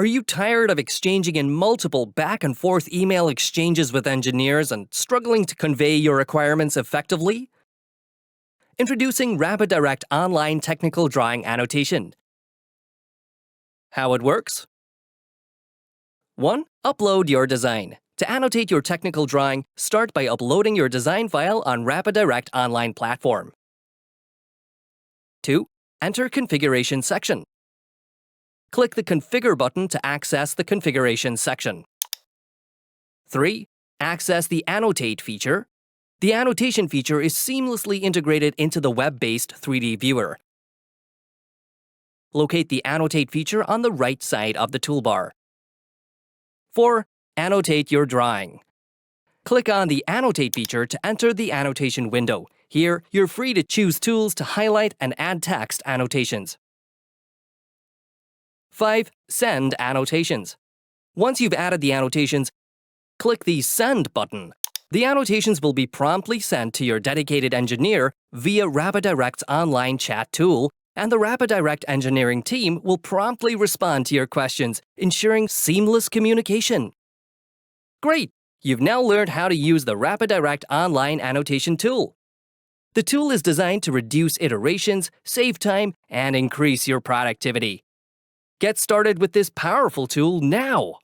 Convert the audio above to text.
Are you tired of exchanging in multiple back-and-forth email exchanges with engineers and struggling to convey your requirements effectively? Introducing RapidDirect Online Technical Drawing Annotation. How it works? 1. Upload your design. To annotate your technical drawing, start by uploading your design file on RapidDirect Online platform. 2. Enter Configuration section. Click the Configure button to access the Configuration section. 3. Access the Annotate feature. The Annotation feature is seamlessly integrated into the web-based 3D viewer. Locate the Annotate feature on the right side of the toolbar. 4. Annotate your drawing. Click on the Annotate feature to enter the Annotation window. Here, you're free to choose tools to highlight and add text annotations. 5. Send annotations. Once you've added the annotations, click the Send button. The annotations will be promptly sent to your dedicated engineer via RapidDirect's online chat tool, and the RapidDirect engineering team will promptly respond to your questions, ensuring seamless communication. Great! You've now learned how to use the RapidDirect online annotation tool. The tool is designed to reduce iterations, save time, and increase your productivity. Get started with this powerful tool now!